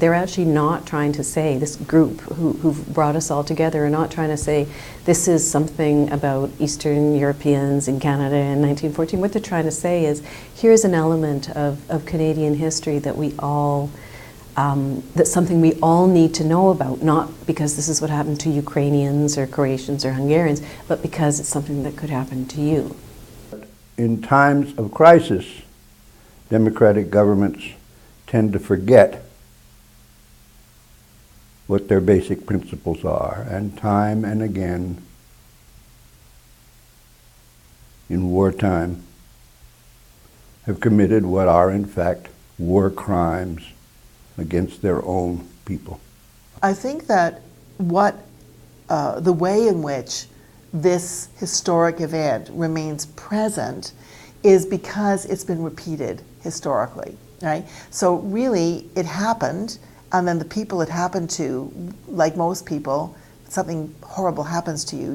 they're actually not trying to say, this group who've brought us all together are not trying to say this is something about Eastern Europeans in Canada in 1914. What they're trying to say is, here's an element of Canadian history that we all, that's something we all need to know about, not because this is what happened to Ukrainians or Croatians or Hungarians, but because it's something that could happen to you. In times of crisis, democratic governments tend to forget what their basic principles are, and time and again, in wartime, have committed what are in fact war crimes against their own people. I think that the way in which this historic event remains present is because it's been repeated historically, right? So really, it happened, and then the people it happened to, like most people, something horrible happens to you,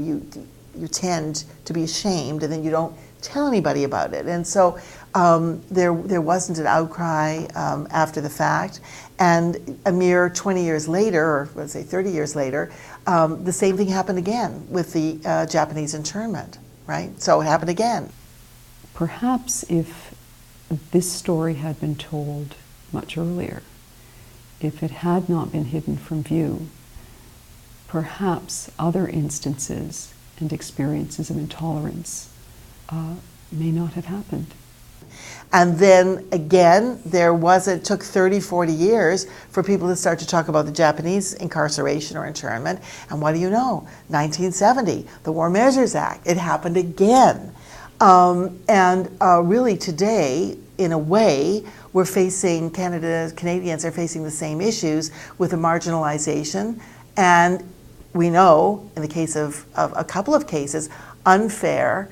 you tend to be ashamed, and then you don't tell anybody about it. And so there wasn't an outcry after the fact, and a mere 20 years later, or let's say 30 years later, the same thing happened again with the Japanese internment, right? So it happened again. Perhaps if this story had been told much earlier, if it had not been hidden from view, perhaps other instances and experiences of intolerance may not have happened. And then again, it took 30, 40 years for people to start to talk about the Japanese incarceration or internment. And what do you know? 1970, the War Measures Act, it happened again. Really today, in a way, Canadians are facing the same issues with the marginalization, and we know, in the case of a couple of cases, unfair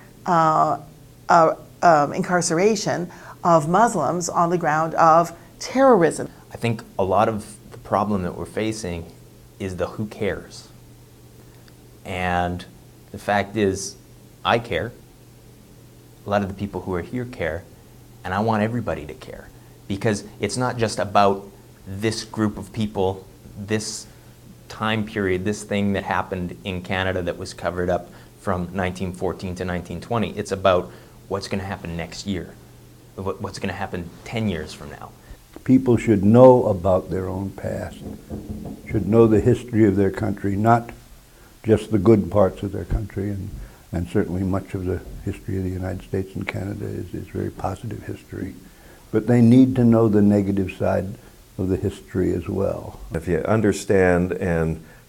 incarceration of Muslims on the ground of terrorism. I think a lot of the problem that we're facing is the who cares. And the fact is, I care. A lot of the people who are here care, and I want everybody to care. Because it's not just about this group of people, this time period, this thing that happened in Canada that was covered up from 1914 to 1920. It's about what's going to happen next year, what's going to happen 10 years from now. People should know about their own past, should know the history of their country, not just the good parts of their country, and certainly much of the history of the United States and Canada is very positive history. But they need to know the negative side of the history as well. If you understand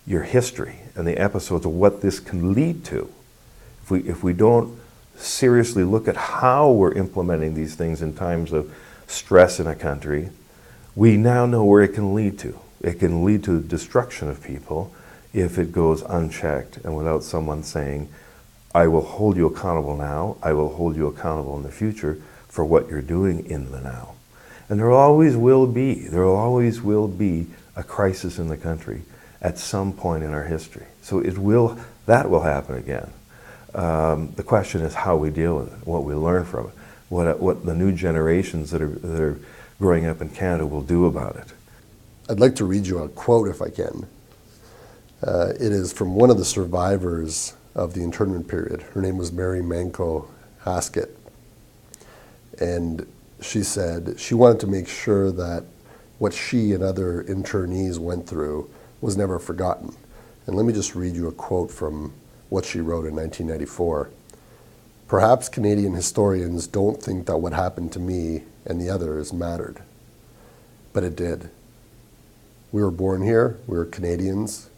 your history and the episodes of what this can lead to, if we don't seriously look at how we're implementing these things in times of stress in a country, we now know where it can lead to. It can lead to the destruction of people if it goes unchecked and without someone saying, I will hold you accountable now, I will hold you accountable in the future for what you're doing in the now. And there always will be a crisis in the country at some point in our history. So that will happen again. The question is how we deal with it, what we learn from it, what the new generations that are growing up in Canada will do about it. I'd like to read you a quote if I can. It is from one of the survivors of the internment period. Her name was Mary Manco Haskett. And she said she wanted to make sure that what she and other internees went through was never forgotten. And let me just read you a quote from what she wrote in 1994. Perhaps Canadian historians don't think that what happened to me and the others mattered, but it did. We were born here, we were Canadians,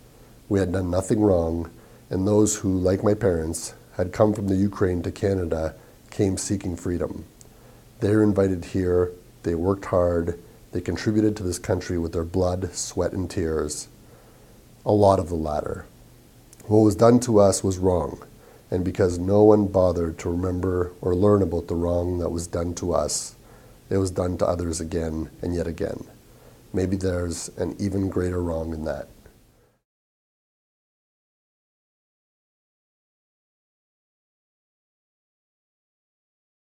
we had done nothing wrong, and those who, like my parents, had come from the Ukraine to Canada came seeking freedom. They were invited here, they worked hard, they contributed to this country with their blood, sweat, and tears. A lot of the latter. What was done to us was wrong, and because no one bothered to remember or learn about the wrong that was done to us, it was done to others again and yet again. Maybe there's an even greater wrong in that.